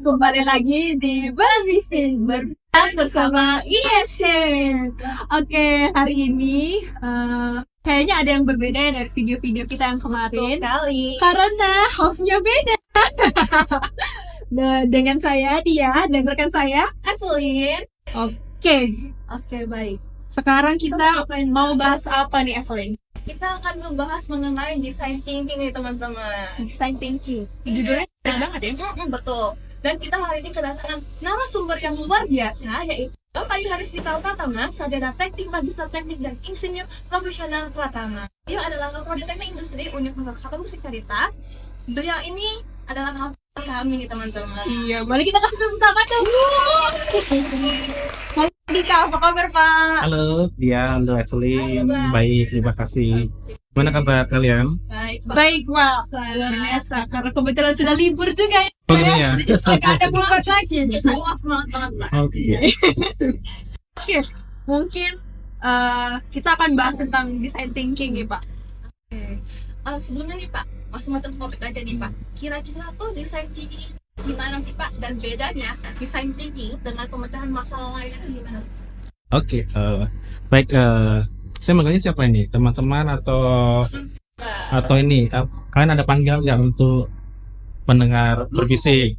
Kembali lagi di Berbisin bersama ISH. Oke, hari ini kayaknya ada yang berbeda ya dari video-video kita yang kemarin. Sekali. Karena hostnya beda. Nah, dengan saya Dia dan rekan saya Evelyn. Oke, baik. Sekarang kita mau bahas apa nih, Evelyn? Kita akan membahas mengenai design thinking nih teman-teman. Design thinking. Judulnya keren banget ya. Betul. Dan kita hari ini kedatangan narasumber yang luar biasa, yaitu Bapak Yuharisdika Pratama, sarjana teknik, magister teknik, dan insinyur profesional Pratama. Dia adalah Prodi Teknik Industri Universitas Katolik Sekuritas. Beliau ini adalah narasumber kami nih teman-teman. Iya, boleh kita kasih tepuk tangan dong. Dika, apa kabar Pak? Halo, Dia, halo Evelyn. Halo, Bang. Baik, terima kasih. Gimana kabar kalian? Baik, Pak. Luar biasa, karena kebetulan sudah libur juga ya. Oh gitu ya? Jadi agak ada beban lagi. Semua semangat banget, Pak. Oke. Oke, mungkin kita akan bahas tentang design thinking nih, Pak. Sebelumnya nih Pak, masih macam topik aja nih Pak. Kira-kira tuh design thinking gimana sih Pak? Dan bedanya design thinking dengan pemecahan masalah lainnya itu gimana? Oke, baik. Saya manggilnya siapa ini? Teman-teman atau ini? Kalian ada panggilan nggak untuk pendengar berbisik?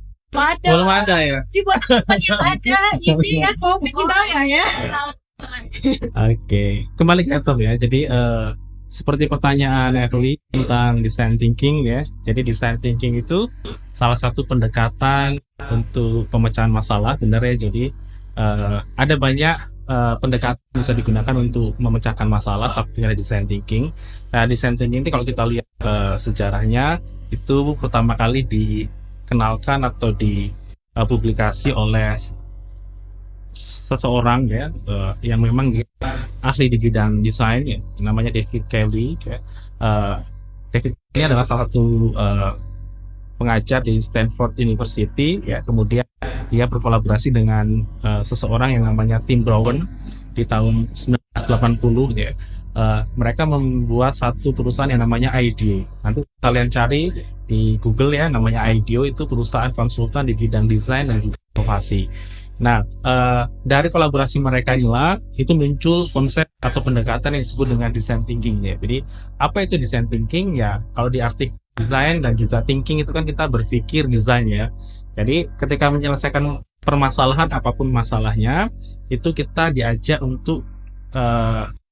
Belum ada ya? Jadi buat teman yang ada, ini ya topik di bawah ya. Oke, kembali ke topik ya. Jadi seperti pertanyaan Evelyn tentang design thinking ya. Jadi design thinking itu salah satu pendekatan untuk pemecahan masalah, benar ya. Jadi ada banyak pendekatan yang bisa digunakan untuk memecahkan masalah, satunya design thinking. Nah, design thinking ini kalau kita lihat sejarahnya itu pertama kali dikenalkan atau dipublikasi oleh seseorang ya yang memang dia ahli di bidang desain ya, namanya David Kelley ya. David ini adalah salah satu pengajar di Stanford University ya. Kemudian dia berkolaborasi dengan seseorang yang namanya Tim Brown di tahun 1980 ya. Mereka membuat satu perusahaan yang namanya IDEO. Nanti kalian cari di Google ya, namanya IDEO, itu perusahaan konsultan di bidang desain dan juga inovasi. Nah, dari kolaborasi mereka inilah itu muncul konsep atau pendekatan yang disebut dengan design thinking ya. Jadi, apa itu design thinking ya? Kalau di artikel design dan juga thinking itu kan kita berpikir desain ya. Jadi, ketika menyelesaikan permasalahan apapun masalahnya, itu kita diajak untuk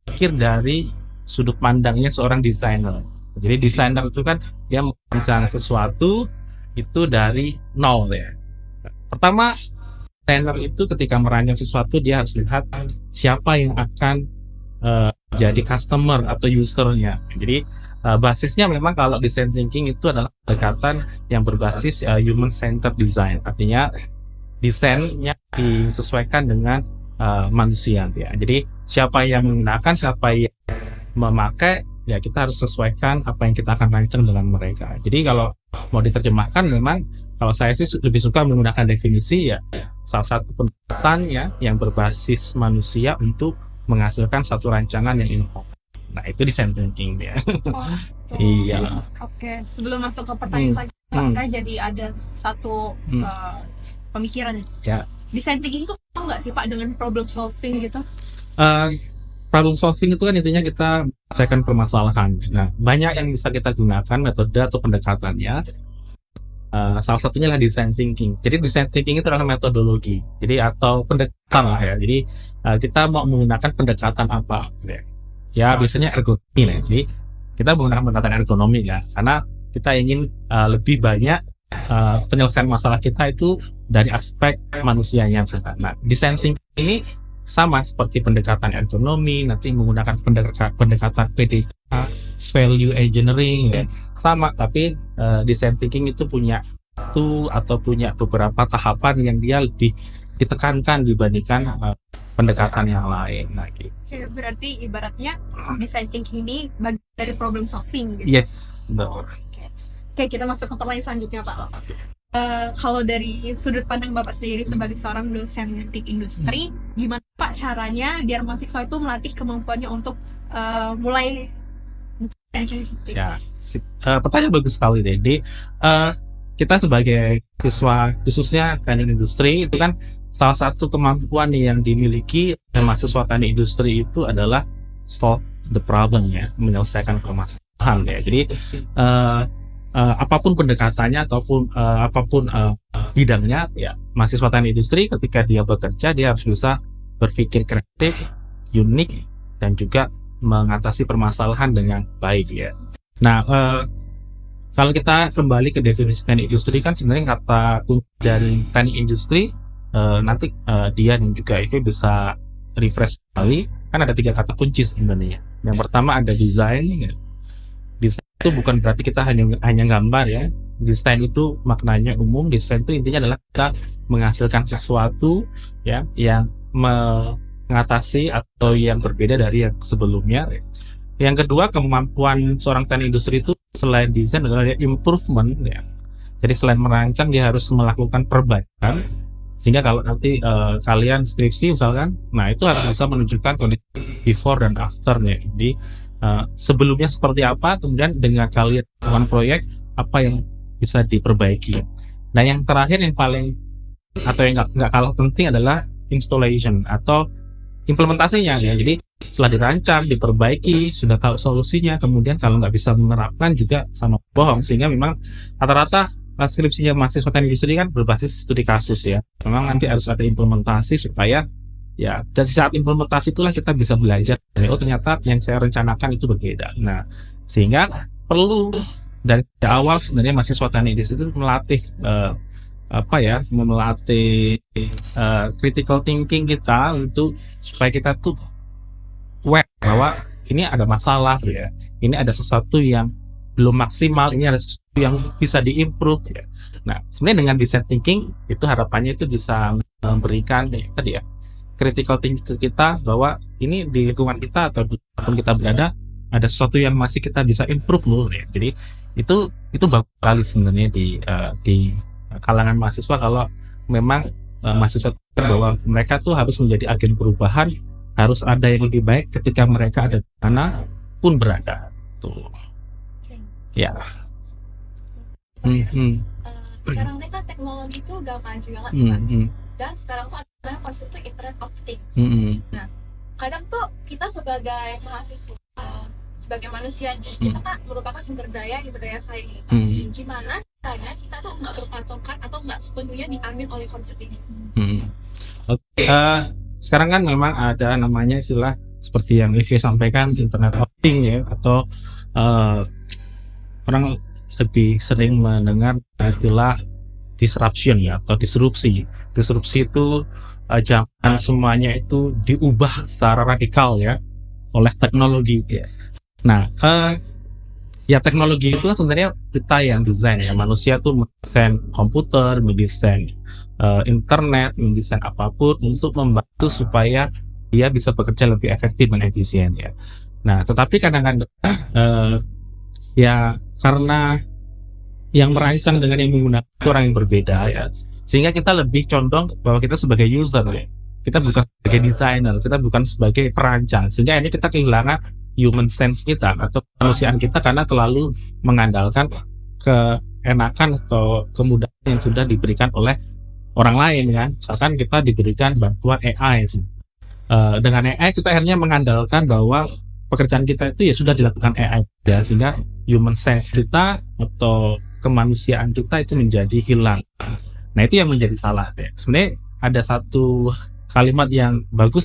pikir dari sudut pandangnya seorang desainer. Jadi, desainer itu kan dia merancang sesuatu itu dari nol ya. Pertama, desainer itu ketika merancang sesuatu dia harus lihat siapa yang akan jadi customer atau usernya. Jadi basisnya memang kalau design thinking itu adalah pendekatan yang berbasis human centered design. Artinya desainnya disesuaikan dengan manusia ya. Jadi siapa yang menggunakan, siapa yang memakai, ya kita harus sesuaikan apa yang kita akan rancang dengan mereka. Jadi kalau mau diterjemahkan memang kalau saya sih lebih suka menggunakan definisi ya, salah satu pendekatan ya yang berbasis manusia untuk menghasilkan satu rancangan yang inovatif. Nah, itu design thinking ya. Iya. Oke, sebelum masuk ke pertanyaan saya jadi ada satu pemikiran ya. Design thinking itu nggak sih Pak dengan problem solving gitu? Problem solving itu kan intinya kita menyelesaikan permasalahan. Nah, banyak yang bisa kita gunakan metode atau pendekatannya. Salah satunya adalah design thinking. Jadi design thinking itu adalah metodologi. Jadi atau pendekatan lah ya. Jadi kita mau menggunakan pendekatan apa? Ya biasanya ergonomi lah. Jadi kita menggunakan pendekatan ergonomi ya, karena kita ingin lebih banyak penyelesaian masalah kita itu dari aspek manusianya. Nah, design thinking ini sama seperti pendekatan ergonomi, nanti menggunakan pendekatan PDK, value engineering ya. Sama, tapi design thinking itu punya punya beberapa tahapan yang dia lebih ditekankan dibandingkan pendekatan yang lain. Nah, gitu. Berarti ibaratnya design thinking ini bagian dari problem solving gitu. Yes, betul. Oke, kita masuk ke pertanyaan selanjutnya Pak. Kalau dari sudut pandang Bapak sendiri sebagai seorang dosen teknik industri, gimana Pak caranya biar mahasiswa itu melatih kemampuannya untuk mulai Ya, pertanyaan bagus sekali deh. Jadi kita sebagai siswa khususnya teknik industri itu kan salah satu kemampuan yang dimiliki mahasiswa teknik industri itu adalah solve the problem ya, menyelesaikan permasalahan ya. Jadi apapun pendekatannya ataupun apapun bidangnya ya, mahasiswa teknik industri ketika dia bekerja dia harus bisa berpikir kreatif, unik, dan juga mengatasi permasalahan dengan baik ya. Nah, kalau kita kembali ke definisi teknik industri kan sebenarnya kata kunci dari teknik industri nanti dia dan juga Eve bisa refresh kembali, kan ada 3 kata kunci sebenarnya. Yang pertama ada desain ya. Desain itu bukan berarti kita hanya gambar ya. Desain itu maknanya umum. Desain itu intinya adalah kita menghasilkan sesuatu ya yang mengatasi atau yang berbeda dari yang sebelumnya. Yang kedua, kemampuan seorang teknik industri itu selain desain adalah improvement ya. Jadi selain merancang dia harus melakukan perbaikan, sehingga kalau nanti kalian skripsi misalkan, nah itu harus bisa menunjukkan kondisi before dan afternya. Jadi sebelumnya seperti apa, kemudian dengan kalian melakukan proyek apa yang bisa diperbaiki. Nah yang terakhir yang paling atau yang nggak kalah penting adalah installation atau implementasinya ya. Jadi setelah dirancang, diperbaiki, sudah tahu solusinya, kemudian kalau nggak bisa menerapkan juga sama bohong. Sehingga memang rata-rata skripsinya mahasiswa teknik industri kan berbasis studi kasus ya. Memang nanti harus ada implementasi supaya ya dari saat implementasi itulah kita bisa belajar. Oh ternyata yang saya rencanakan itu berbeda. Nah sehingga perlu dari awal sebenarnya mahasiswa teknik industri itu melatih melatih critical thinking kita untuk supaya kita tuh aware bahwa ini ada masalah ya, ini ada sesuatu yang belum maksimal, ini ada sesuatu yang bisa diimprove ya. Nah sebenarnya dengan design thinking itu harapannya itu bisa memberikan tadi ya critical thinking ke kita bahwa ini di lingkungan kita atau dimanapun kita berada ada sesuatu yang masih kita bisa improve loh ya. Jadi itu bagus sekali sebenarnya di kalangan mahasiswa kalau memang mahasiswa bahwa mereka tuh harus menjadi agen perubahan, harus ada yang lebih baik ketika mereka ada di mana pun berada tuh ya. Sekarang ini kan teknologi itu udah maju banget kan? Dan sekarang tuh ada konsep tuh Internet of Things. Nah kadang tuh kita sebagai mahasiswa, sebagai manusia kita kan merupakan sumber daya saing. Gimana caranya kita tuh nggak berpatokan atau nggak sepenuhnya diambil oleh konsep ini? Sekarang kan memang ada namanya istilah seperti yang Ivy sampaikan Internet of Things ya, atau orang lebih sering mendengar istilah disruption ya atau disrupsi. Disrupsi itu jangan semuanya itu diubah secara radikal ya oleh teknologi ya. Nah, ya teknologi itu sebenarnya kita yang desain ya. Manusia tuh mendesain komputer, mendesain internet, mendesain apapun untuk membantu supaya dia bisa bekerja lebih efektif dan efisien ya. Nah, tetapi kadang-kadang ya karena yang merancang dengan yang menggunakan itu orang yang berbeda ya, sehingga kita lebih condong bahwa kita sebagai user ya, kita bukan sebagai desainer, kita bukan sebagai perancang, sehingga ini kita kehilangan human sense kita atau kemanusiaan kita karena terlalu mengandalkan keenakan atau kemudahan yang sudah diberikan oleh orang lain ya. Misalkan kita diberikan bantuan AI, dengan AI kita akhirnya mengandalkan bahwa pekerjaan kita itu ya sudah dilakukan AI ya, sehingga human sense kita atau kemanusiaan kita itu menjadi hilang. Nah itu yang menjadi salah ya. Sebenarnya ada satu kalimat yang bagus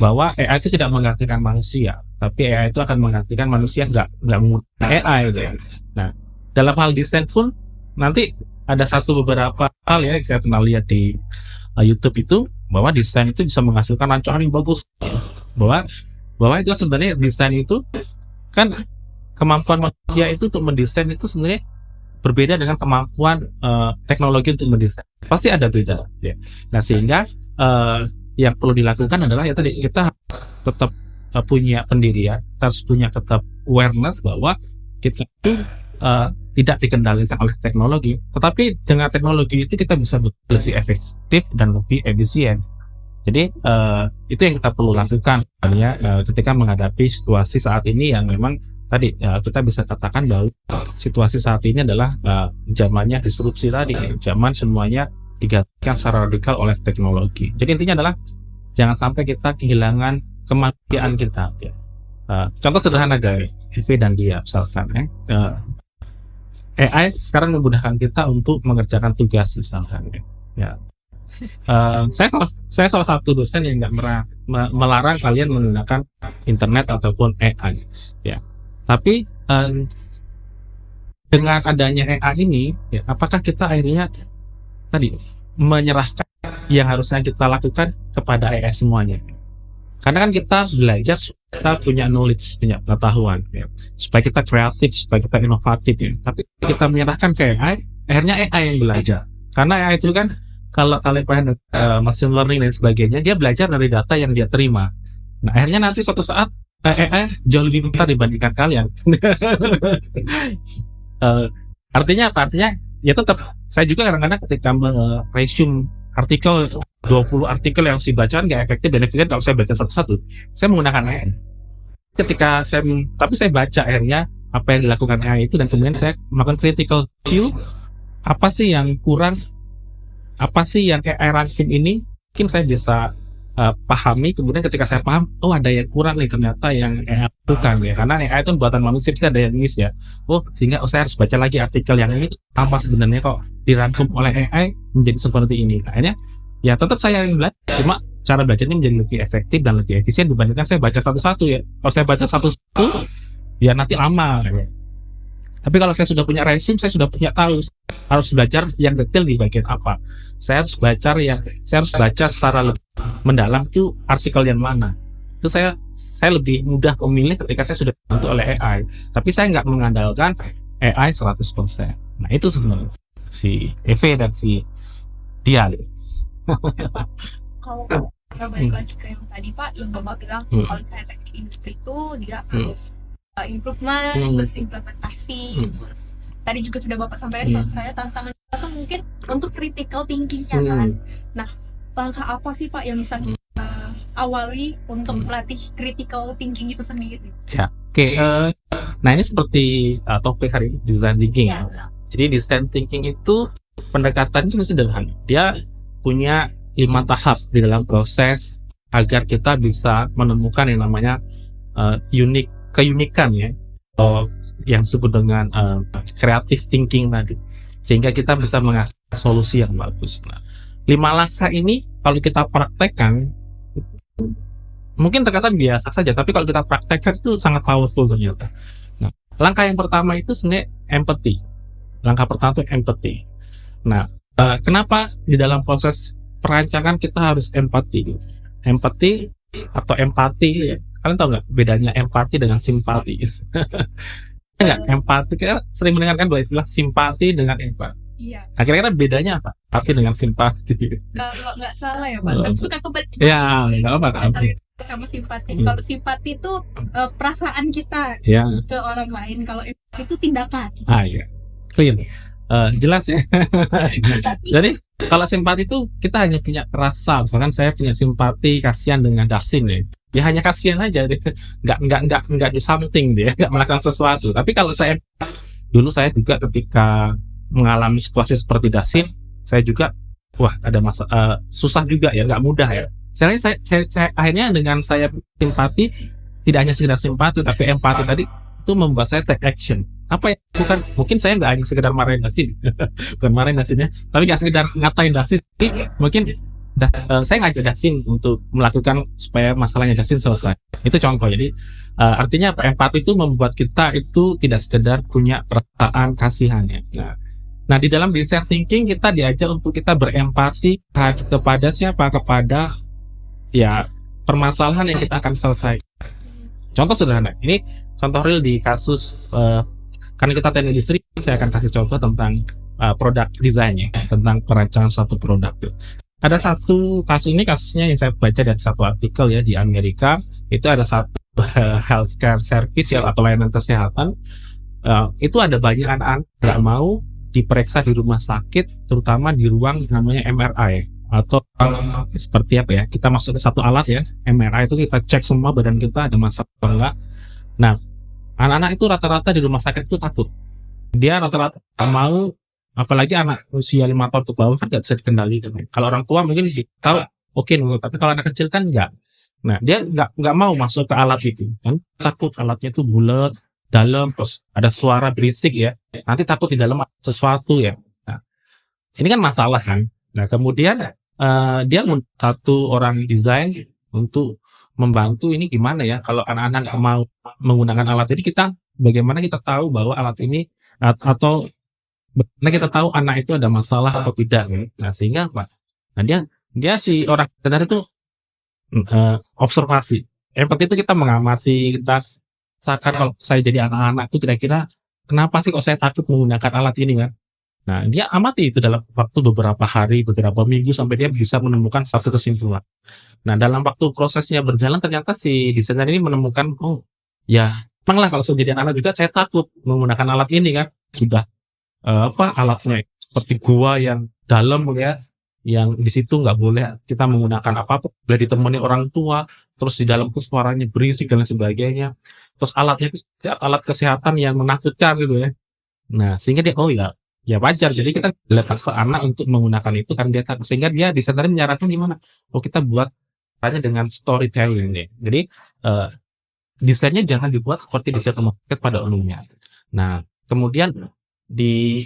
bahwa AI itu tidak menggantikan manusia, tapi AI itu akan menggantikan manusia nggak menggunakan AI gitu ya. Nah dalam hal desain pun nanti ada beberapa hal ya yang saya pernah lihat di YouTube itu bahwa desain itu bisa menghasilkan rancangan yang bagus, bahwa itu sebenarnya desain itu kan kemampuan manusia itu untuk mendesain itu sebenarnya berbeda dengan kemampuan teknologi untuk mendesain, pasti ada beda ya. Nah sehingga yang perlu dilakukan adalah ya tadi kita tetap punya pendirian, kita harus punya tetap awareness bahwa kita itu tidak dikendalikan oleh teknologi, tetapi dengan teknologi itu kita bisa lebih efektif dan lebih efisien. Jadi itu yang kita perlu lakukan ya ketika menghadapi situasi saat ini yang memang tadi kita bisa katakan bahwa situasi saat ini adalah zamannya disrupsi tadi, zaman semuanya digantikan secara radikal oleh teknologi. Jadi intinya adalah jangan sampai kita kehilangan kemanusiaan kita. Ya. Contoh sederhana aja, Evi dan dia misalkan. AI sekarang memudahkan kita untuk mengerjakan tugas misalkan. Ya. Saya salah satu dosen yang nggak melarang kalian menggunakan internet ataupun AI. Ya. Tapi dengan adanya AI ini, ya, apakah kita akhirnya tadi menyerahkan yang harusnya kita lakukan kepada AI semuanya? Karena kan kita belajar, kita punya knowledge, punya pengetahuan, ya, supaya kita kreatif, supaya kita inovatif. Ya. Tapi kita menyerahkan ke AI, akhirnya AI yang belajar. Karena AI itu kan, kalau kalian pernah machine learning dan sebagainya, dia belajar dari data yang dia terima. Nah, akhirnya nanti suatu saat AI jauh lebih pintar dibandingkan kalian. Artinya apa? Artinya ya tetap saya juga kadang-kadang ketika resume artikel 20 artikel yang saya baca nggak efektif dan efisien kalau saya baca satu-satu. Saya menggunakan AI. Tapi saya baca akhirnya apa yang dilakukan AI itu dan kemudian saya melakukan critical view, apa sih yang kurang, apa sih yang AI rangkum ini mungkin saya bisa pahami. Kemudian ketika saya paham, oh ada yang kurang nih ternyata yang AI lakukan ya, karena AI itu buatan manusia, bisa ada yang miss ya. Sehingga saya harus baca lagi artikel yang ini apa sebenarnya kok dirangkum oleh AI menjadi seperti ini. Akhirnya ya tetap saya yang belajar, cuma cara belajarnya menjadi lebih efektif dan lebih efisien dibandingkan saya baca satu-satu ya. Kalau saya baca satu-satu ya nanti lama ya. Tapi kalau saya sudah punya resume, saya sudah punya tahu harus belajar yang detail di bagian apa. Saya harus baca secara lebih mendalam itu artikel yang mana. Itu saya lebih mudah memilih ketika saya sudah dibantu oleh AI. Tapi saya nggak mengandalkan AI 100%. Nah itu sebenarnya si Eve dan si dia. Kalau kita balik lagi ke yang tadi Pak, yang Bapak bilang kalau kayak teknik industri itu dia harus improvement, terus implementasi, terus tadi juga sudah Bapak sampaikan kalau saya tantangan itu mungkin untuk critical thinking-nya kan. Nah, langkah apa sih Pak yang bisa kita awali untuk melatih critical thinking itu sendiri? Ya, oke. Nah ini seperti topik hari ini, design thinking ya. Jadi design thinking itu pendekatannya sebenarnya sederhana. Dia punya 5 tahap di dalam proses agar kita bisa menemukan yang namanya keunikan ya, yang disebut dengan creative thinking tadi, sehingga kita bisa menghasilkan solusi yang bagus. Nah, 5 langkah ini kalau kita praktekkan mungkin terkesan biasa saja, tapi kalau kita praktekkan itu sangat powerful ternyata. Nah, langkah yang pertama itu sebenarnya empathy. Langkah pertama itu empathy. Nah, kenapa di dalam proses perancangan kita harus empati? Empati atau empati ya. Kalian tahu nggak bedanya empati dengan simpati? Enggak, empati kita sering mendengarkan dua istilah simpati dengan empati. Iya. Nah, kira-kira bedanya apa? Empati dengan simpati. Kalau nggak salah ya Pak, tapi suka kebalik. Ya, nggak apa-apa. Sama simpati. Kalau simpati itu perasaan kita ke orang lain. Kalau empati itu tindakan. Iya, clear. Jelas ya. Jadi kalau simpati itu kita hanya punya rasa. Misalkan saya punya simpati kasihan dengan Dasin ya. Ya hanya kasihan aja deh. Nggak do something dia, nggak melakukan sesuatu. Tapi kalau dulu saya juga ketika mengalami situasi seperti Dasin, saya juga ada susah juga ya, nggak mudah ya. Saya akhirnya dengan saya simpati, tidak hanya sekedar simpati tapi empati tadi itu membuat saya take action. Apa yang bukan mungkin saya nggak hanya sekedar marahin Dasin, bukan marahin Dasinnya, tapi nggak sekedar ngatain Dasin. Mungkin saya ngajak Dasin untuk melakukan supaya masalahnya Dasin selesai. Itu contoh. Jadi artinya apa? Empati itu membuat kita itu tidak sekedar punya perasaan kasihannya. Nah di dalam design thinking kita diajar untuk kita berempati kepada siapa? Kepada ya permasalahan yang kita akan selesaikan. Contoh sederhana. Ini contoh real di kasus karena kita teknik industri, saya akan kasih contoh tentang produk desainnya, tentang perancangan satu produk. Ada satu kasusnya yang saya baca dari satu artikel ya di Amerika. Itu ada satu healthcare service ya, atau layanan kesehatan. Itu ada banyak anak-anak nggak mau diperiksa di rumah sakit, terutama di ruang namanya MRI atau seperti apa ya? Kita masuk ke satu alat ya, MRI itu kita cek semua badan kita ada masalah atau enggak. Nah, Anak-anak itu rata-rata di rumah sakit itu takut. Dia rata-rata nggak mau, apalagi anak usia 5 tahun ke bawah kan nggak bisa dikendalikan. Kalau orang tua mungkin tahu oke nurut, tapi kalau anak kecil kan nggak. Nah, dia nggak mau masuk ke alat itu kan, takut alatnya itu bulat, dalam, terus ada suara berisik ya. Nanti takut di dalam ada sesuatu ya. Nah, ini kan masalah kan. Nah, kemudian dia satu orang desain untuk membantu ini gimana ya kalau anak-anak nggak mau menggunakan alat ini, bagaimana kita tahu bahwa alat ini atau bagaimana kita tahu anak itu ada masalah atau tidak ya. Nah, sehingga apa? Nah, dia si orang benar itu observasi. Yang penting itu kita mengamati, kita misalkan kalau saya jadi anak-anak itu kira-kira kenapa sih kok saya takut menggunakan alat ini kan? Nah, dia amati itu dalam waktu beberapa hari, beberapa minggu sampai dia bisa menemukan satu kesimpulan. Nah, dalam waktu prosesnya berjalan ternyata si desainer ini menemukan, oh ya, memanglah kalau saya jadi anak juga saya takut menggunakan alat ini kan. Sudah alatnya seperti gua yang dalam ya, yang di situ nggak boleh kita menggunakan apa-apa, boleh ditemani orang tua, terus di dalam tuh suaranya berisik dan lain sebagainya. Terus alatnya itu alat kesehatan yang menakutkan gitu ya. Nah, sehingga dia ya wajar. Jadi kita paksa anak untuk menggunakan itu kan dia takut. Sehingga dia desainer menyarankan gimana? Kita buat hanya dengan storytelling nih. Jadi desainnya jangan dibuat seperti desain rumah sakit pada umumnya. Nah, kemudian di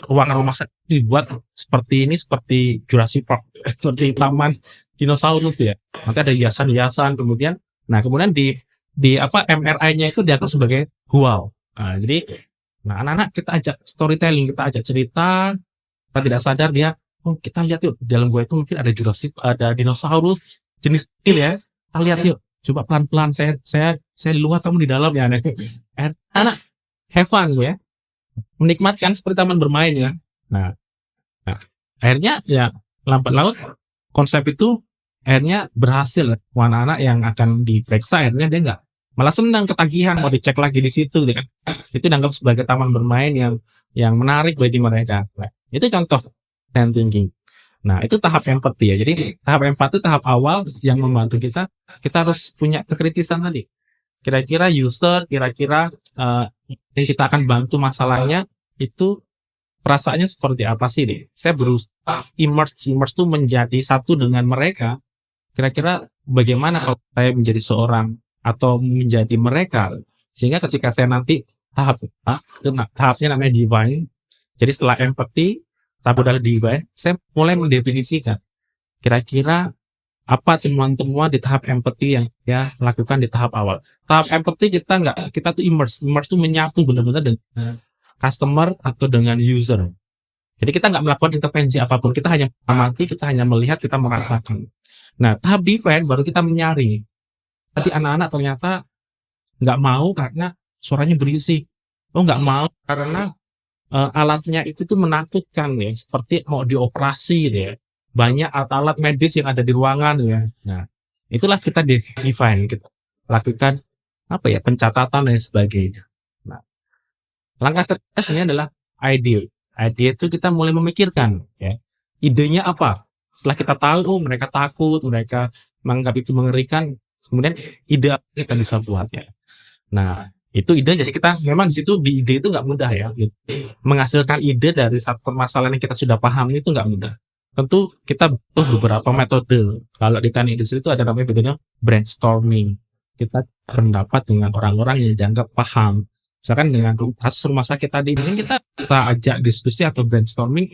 ruangan rumah sakit dibuat seperti Jurassic Park, seperti taman dinosaurus ya. Nanti ada hiasan-hiasan, kemudian di MRI-nya itu dianggap sebagai wow. Nah, jadi anak-anak kita ajak storytelling, kita ajak cerita, kita tidak sadar dia, kita lihat yuk, di dalam gua itu mungkin ada dinosaurus jenis kecil ya. Kita lihat yuk, coba pelan-pelan, saya di luar, kamu di dalam ya. Anak have fun ya, menikmatkan seperti taman bermain ya. Nah, akhirnya ya lambat laun konsep itu akhirnya berhasil. Anak-anak yang akan diperiksa akhirnya dia malah senang, ketagihan mau dicek lagi di situ kan. Itu dianggap sebagai taman bermain yang menarik bagi mereka. Nah, itu contoh design thinking. Nah, itu tahap empathy ya. Jadi tahap empathy tahap awal yang membantu kita harus punya kekritisan tadi. Kira-kira user, yang kita akan bantu masalahnya itu perasaannya seperti apa sih deh. Saya berusaha immerse tuh menjadi satu dengan mereka. Kira-kira bagaimana kalau saya menjadi seorang atau menjadi mereka, sehingga ketika saya nanti tahapnya namanya divine. Jadi setelah empathy, tahap udah divine, saya mulai mendefinisikan kira-kira apa temuan-temuan di tahap empathy yang ya lakukan di tahap awal. Tahap empathy kita tuh immerse tuh menyatu benar-benar dengan customer atau dengan user. Jadi kita nggak melakukan intervensi apapun, kita hanya amati, kita hanya melihat, kita merasakan. Nah, tahap divine baru kita menyaring. Tadi anak-anak ternyata nggak mau karena suaranya berisik. Nggak mau karena alatnya itu tuh menakutkan ya, seperti mau dioperasi ya. Banyak alat medis yang ada di ruangan ya. Nah, itulah kita define, kita lakukan pencatatan dan sebagainya. Nah, langkah ketiga sebenarnya adalah ide. Ide itu kita mulai memikirkan ya. Idenya apa? Setelah kita tahu mereka takut, mereka menganggap itu mengerikan, kemudian ide apa kita bisa buat ya. Nah, itu ide. Jadi kita memang di situ di ide itu nggak mudah ya. Menghasilkan ide dari satu permasalahan yang kita sudah paham itu nggak mudah. Tentu kita butuh beberapa metode. Kalau di teknik industri itu ada namanya metodenya brainstorming. Kita berpendapat dengan orang-orang yang dianggap paham. Misalkan dengan kasus rumah sakit tadi, mungkin kita bisa ajak diskusi atau brainstorming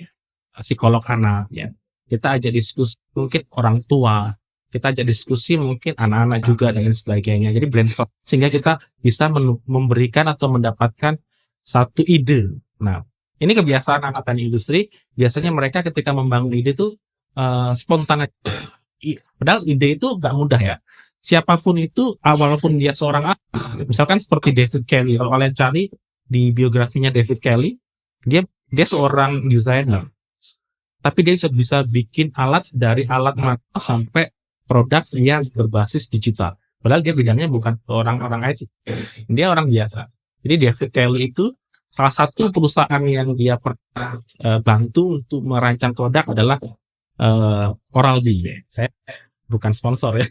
psikolog anak ya. Kita ajak diskusi mungkin orang tua. Kita ajak diskusi mungkin anak-anak juga dan sebagainya. Jadi brainstorm sehingga kita bisa memberikan atau mendapatkan satu ide. Nah, ini kebiasaan anak teknik industri. Biasanya mereka ketika membangun ide itu spontan. Padahal ide itu nggak mudah ya. Siapapun itu, walaupun dia seorang ahli, misalkan seperti David Kelly. Kalau kalian cari di biografinya David Kelly, dia seorang desainer. Tapi dia bisa bikin alat dari alat mata sampai produk yang berbasis digital. Padahal dia bidangnya bukan orang-orang IT. Dia orang biasa. Jadi David Kelly itu salah satu perusahaan yang dia bantu untuk merancang produk adalah Oral-B. Saya bukan sponsor ya,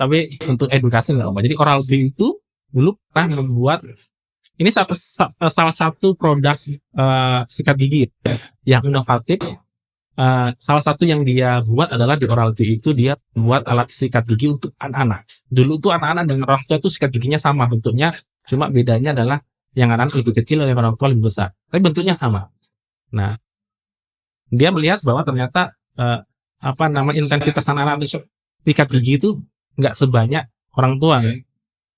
tapi untuk edukasi nggak apa. Jadi Oral-B itu dulu pernah membuat ini salah satu produk sikat gigi yang inovatif. Salah satu yang dia buat adalah di Oral-B itu dia buat alat sikat gigi untuk anak-anak. Dulu tuh anak-anak dengan orang tua tuh sikat giginya sama bentuknya, cuma bedanya adalah yang anak lebih kecil dan yang orang tua lebih besar. Tapi bentuknya sama. Nah, dia melihat bahwa ternyata intensitas anak-anak sikat gigi itu nggak sebanyak orang tua.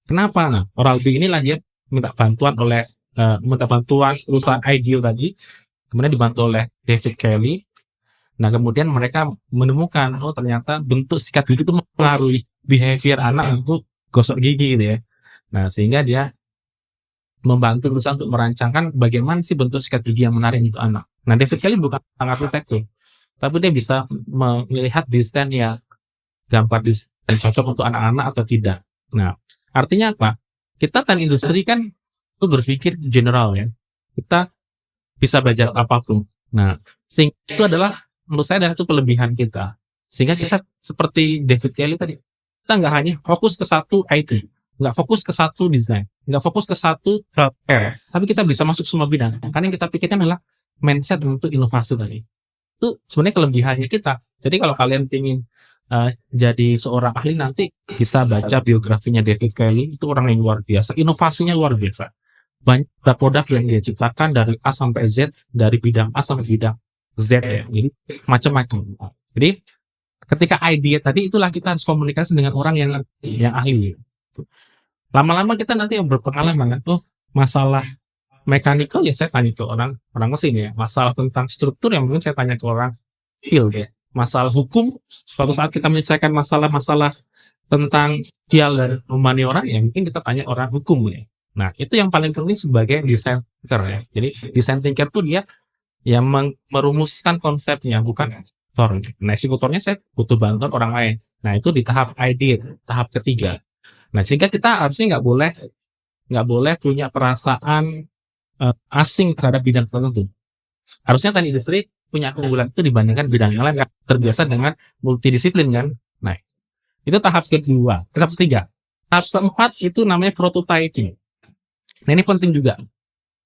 Kenapa? Nah, Oral-B inilah dia minta bantuan perusahaan IDEO tadi, kemudian dibantu oleh David Kelly. Nah, kemudian mereka menemukan, ternyata bentuk sikat gigi itu mempengaruhi behavior anak untuk gosok gigi gitu ya. Nah, sehingga dia membantu perusahaan untuk merancangkan bagaimana sih bentuk sikat gigi yang menarik untuk anak. Nah, David Kelly bukan arsitek tuh, tapi dia bisa melihat desain yang gambar desain cocok untuk anak-anak atau tidak. Nah, artinya apa? Kita teknik industri kan itu berpikir general ya. Kita bisa belajar apapun. Nah, sehingga itu adalah menurut saya adalah itu kelebihan kita. Sehingga kita seperti David Kelly tadi, kita nggak hanya fokus ke satu IT, nggak fokus ke satu desain, nggak fokus ke satu software, tapi kita bisa masuk semua bidang. Karena yang kita pikirkan adalah mindset untuk inovasi tadi. Itu sebenarnya kelebihannya kita. Jadi kalau kalian ingin jadi seorang ahli nanti bisa baca biografinya David Kelly, itu orang yang luar biasa, inovasinya luar biasa. Banyak produk yang dia ciptakan dari A sampai Z, dari bidang A sampai bidang Z ya. Jadi macam-macam. Jadi ketika idea tadi itulah kita harus komunikasi dengan orang yang ahli. Lama-lama kita nanti yang berpengalaman kan, masalah mechanical ya saya tanya ke orang mesin ya. Masalah tentang struktur yang mungkin saya tanya ke orang field ya. Masalah hukum, suatu saat kita menyelesaikan masalah-masalah tentang sosial dan humaniora ya mungkin kita tanya orang hukum ya. Nah, itu yang paling penting sebagai design thinker ya. Jadi design thinker tuh dia yang merumuskan konsepnya, bukan eksekutor. Nah, eksekutornya saya butuh bantuan orang lain. Nah, itu di tahap idea, tahap ketiga. Nah, sehingga kita harusnya nggak boleh punya perasaan asing terhadap bidang tertentu. Harusnya teknik industri punya keunggulan itu dibandingkan bidang yang lain, kan terbiasa dengan multidisiplin kan. Nah, itu tahap kedua. Tahap ketiga. Tahap keempat itu namanya prototyping. Nah, ini penting juga.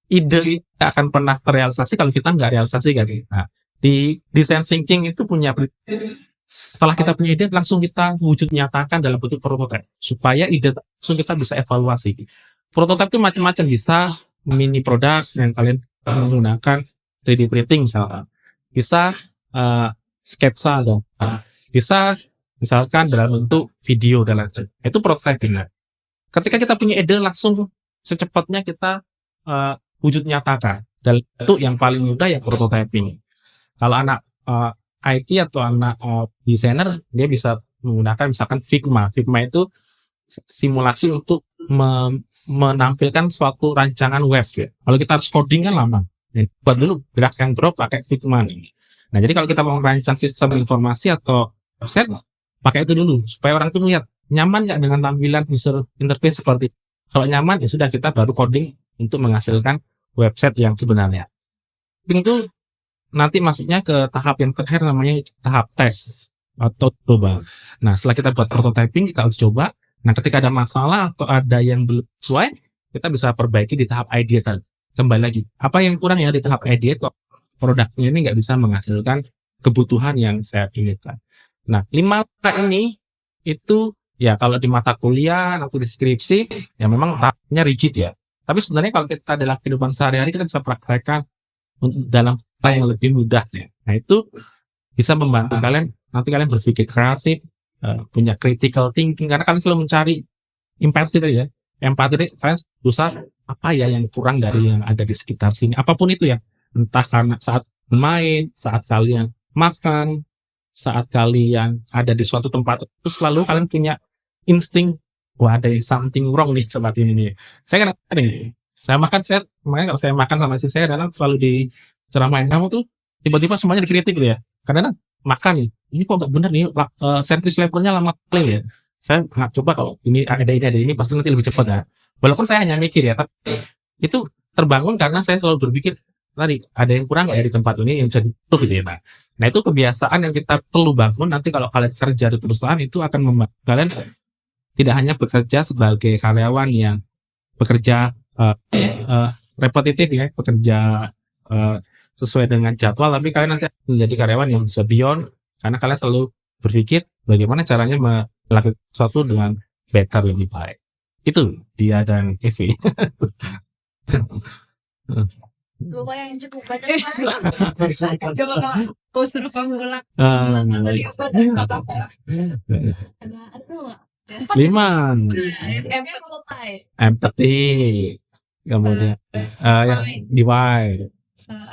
Ide itu akan pernah terrealisasi kalau kita nggak realisasi kan. Nah, di design thinking itu setelah kita punya ide langsung kita wujud nyatakan dalam bentuk prototype supaya ide langsung kita bisa evaluasi. Prototype itu macam-macam, bisa mini produk yang kalian menggunakan 3D printing misalkan, bisa sketsa dong, bisa misalkan dalam bentuk video dan lain-lain. Itu prototyping. Ketika kita punya ide langsung secepatnya kita wujud nyatakan. Dan itu yang paling mudah ya prototyping. Kalau anak IT atau anak desainer dia bisa menggunakan misalkan Figma. Figma itu simulasi untuk menampilkan suatu rancangan web ya. Kalau kita harus coding kan lama. Buat dulu drag and drop pakai Figma ini. Nah, jadi kalau kita mau merancang sistem informasi atau website, pakai itu dulu supaya orang itu melihat nyaman nggak dengan tampilan user interface seperti. Kalau nyaman ya sudah kita baru coding untuk menghasilkan website yang sebenarnya. Itu nanti masuknya ke tahap yang terakhir namanya tahap tes atau coba. Nah, setelah kita buat prototyping, kita uji coba. Nah, ketika ada masalah atau ada yang belum sesuai, kita bisa perbaiki di tahap idea tadi. Kembali lagi, apa yang kurang ya di tahap idea kok produknya ini nggak bisa menghasilkan kebutuhan yang saya inginkan. Nah, 5 langkah ini itu ya kalau di mata kuliah atau di skripsi ya memang tahapnya rigid ya. Tapi sebenarnya kalau kita dalam kehidupan sehari-hari kita bisa praktekkan dalam hal yang lebih mudah ya. Nah, itu bisa membantu kalian nanti kalian berpikir kreatif, punya critical thinking karena kalian selalu mencari empati tadi ya. Empati kalian berusaha apa ya yang kurang dari yang ada di sekitar sini. Apapun itu ya. Entah karena saat main, saat kalian makan, saat kalian ada di suatu tempat itu selalu kalian punya insting wah ada something wrong nih tempat ini nih. Saya kan makanya kalau saya makan sama istri saya kadang selalu diceramain kamu tuh tiba-tiba semuanya dikritik gitu ya. Karena makan nih, ini kok nggak bener nih service levelnya lama kali ya. Saya nggak coba kalau ini ada ini pasti nanti lebih cepat ya. Walaupun saya hanya mikir ya, tapi itu terbangun karena saya selalu berpikir tadi ada yang kurang nggak ya di tempat ini yang bisa diimprove gitu ya. Nah itu kebiasaan yang kita perlu bangun nanti kalau kalian kerja di perusahaan itu akan membantu kalian tidak hanya bekerja sebagai karyawan yang bekerja repetitif ya, bekerja sesuai dengan jadwal, tapi kalian nanti menjadi karyawan yang bisa beyond karena kalian selalu berpikir bagaimana caranya melakukan sesuatu dengan better, lebih baik. Itu dia dan Evi. Lumayan cukup banyak Pak. Coba kalau suruh kamu ulang dari Baik. apa dari kata apa? Ada nggak? 5 M prototype. empathy, kemudian yang DIY,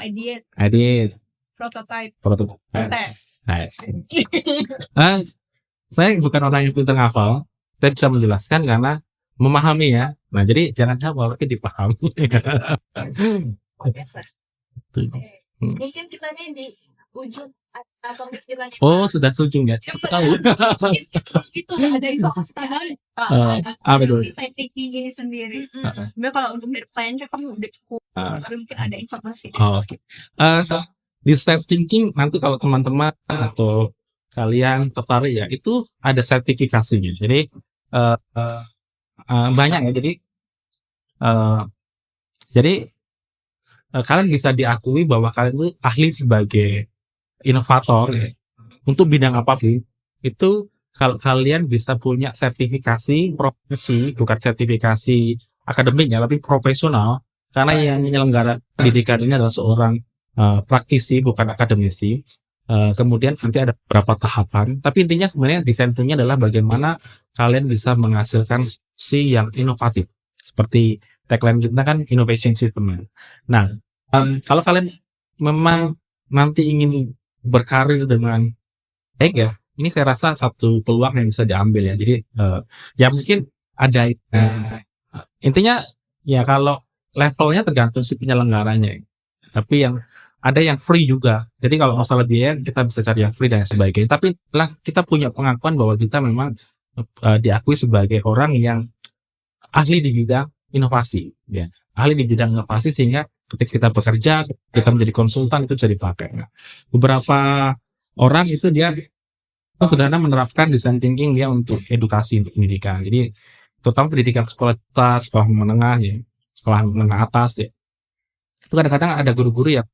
Idea, edit, prototype, prototype. test. Nice. Saya bukan orang yang pintar ngafal, saya bisa menjelaskan karena memahami ya. Nah, jadi jangan hafal, tapi dipahami. Biasa. Tuh. Mungkin kita nih di ujung atau kita nih. Oh, sudah setuju ya? Sekali. Itu ada informasi tambahan Apa itu? design thinking ini sendiri. Heeh. Sebenarnya kalau untuk dari pertanyaan kamu udah cukup, tapi mungkin ada informasi. Oh, oke. Design thinking nanti kalau teman-teman atau kalian tertarik ya, itu ada sertifikasinya. Jadi banyak ya. Jadi kalian bisa diakui bahwa kalian itu ahli sebagai inovator ya. Untuk bidang apapun itu, kalau kalian bisa punya sertifikasi profesi, bukan sertifikasi akademiknya, tapi profesional, karena yang menyelenggara pendidikan ini adalah seorang praktisi, bukan akademisi. Kemudian nanti ada beberapa tahapan, tapi intinya sebenarnya desain thinking adalah bagaimana kalian bisa menghasilkan solusi yang inovatif. Seperti tagline kita kan innovation system. Nah, kalau kalian memang nanti ingin berkarir dengan baik ya, ini saya rasa satu peluang yang bisa diambil ya. Jadi ya mungkin ada intinya ya, kalau levelnya tergantung si penyelenggaranya. Tapi yang ada yang free juga. Jadi kalau masalah biaya kita bisa cari yang free dan sebagainya. Tapi lah kita punya pengakuan bahwa kita memang diakui sebagai orang yang ahli di bidang inovasi, ya. Ahli di bidang inovasi sehingga ketika kita bekerja, kita menjadi konsultan itu bisa dipakai. Nah, beberapa orang itu dia sederhana menerapkan design thinking dia untuk edukasi, untuk pendidikan. Jadi terutama pendidikan sekolah atas, sekolah menengah ya, sekolah menengah atas ya. Itu kadang-kadang ada guru-guru yang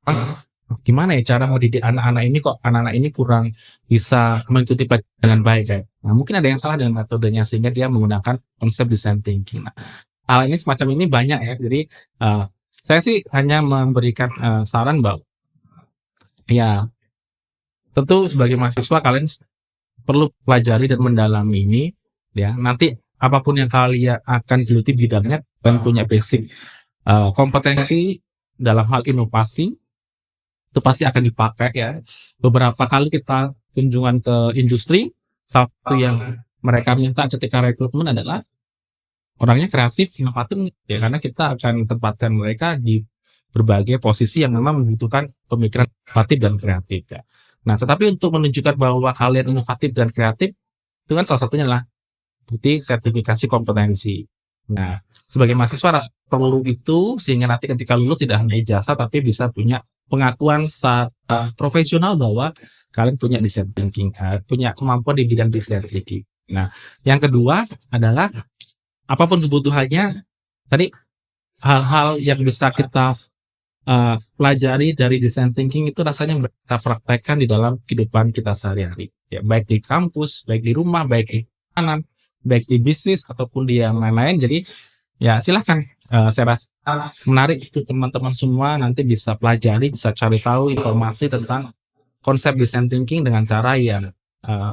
gimana ya cara mendidik anak-anak ini, kok anak-anak ini kurang bisa mengikuti pelajaran dengan baik ya. Nah, mungkin ada yang salah dengan metodenya sehingga dia menggunakan konsep design thinking. Nah, hal ini semacam ini banyak ya. Jadi saya sih hanya memberikan saran bahwa ya tentu sebagai mahasiswa kalian perlu pelajari dan mendalami ini ya. Nanti apapun yang kalian akan geluti bidangnya, kalian punya basic kompetensi dalam hal inovasi itu pasti akan dipakai ya. Beberapa kali kita kunjungan ke industri, salah satu yang mereka minta ketika rekrutmen adalah orangnya kreatif, inovatif ya, karena kita akan tempatkan mereka di berbagai posisi yang memang membutuhkan pemikiran inovatif dan kreatif ya. Nah, tetapi untuk menunjukkan bahwa kalian inovatif dan kreatif itu kan salah satunya adalah bukti sertifikasi kompetensi. Nah, sebagai mahasiswa perlu itu sehingga nanti ketika lulus tidak hanya ijazah tapi bisa punya pengakuan profesional bahwa kalian punya design thinking, punya kemampuan di bidang design thinking. Nah, yang kedua adalah apapun kebutuhannya, tadi hal-hal yang bisa kita pelajari dari design thinking itu rasanya kita praktekkan di dalam kehidupan kita sehari-hari. Ya, baik di kampus, baik di rumah, baik di kanan, baik di bisnis ataupun di yang lain-lain. Jadi ya silahkan, saya rasa menarik itu teman-teman semua nanti bisa pelajari, bisa cari tahu informasi tentang konsep design thinking dengan cara yang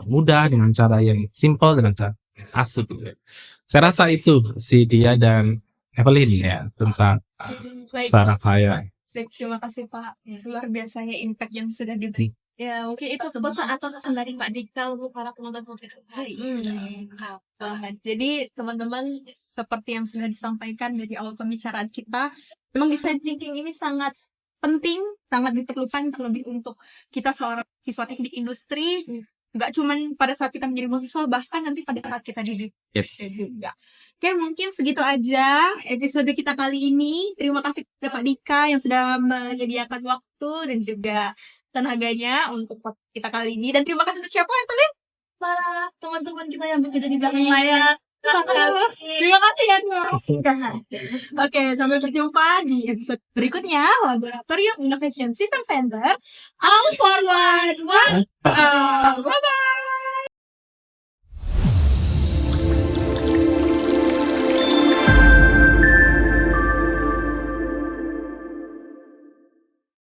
mudah, dengan cara yang simple, dengan cara asli gitu. Saya rasa itu si Dia dan Evelyn ya tentang saran saya. Terima kasih Pak, luar biasanya impact yang sudah diberi. Ya, mungkin itu pesan atau kesan dari Mbak Dika untuk para penonton podcast hari ini. Jadi teman-teman, seperti yang sudah disampaikan dari awal pembicaraan kita, memang design thinking ini sangat penting, sangat diperlukan terlebih untuk kita seorang siswa teknik industri. Nggak cuman pada saat kita menjadi mahasiswa, bahkan nanti pada saat kita di juga. Oke, mungkin segitu aja episode kita kali ini. Terima kasih kepada Pak Dika yang sudah menyediakan waktu dan juga tenaganya untuk kita kali ini. Dan terima kasih untuk siapa, Evelyn? Para teman-teman kita yang bekerja di belakang layar. Terima kasih ya Nur. Oke, sampai berjumpa di episode berikutnya Laboratorium Innovation System Center. All for one. Bye bye.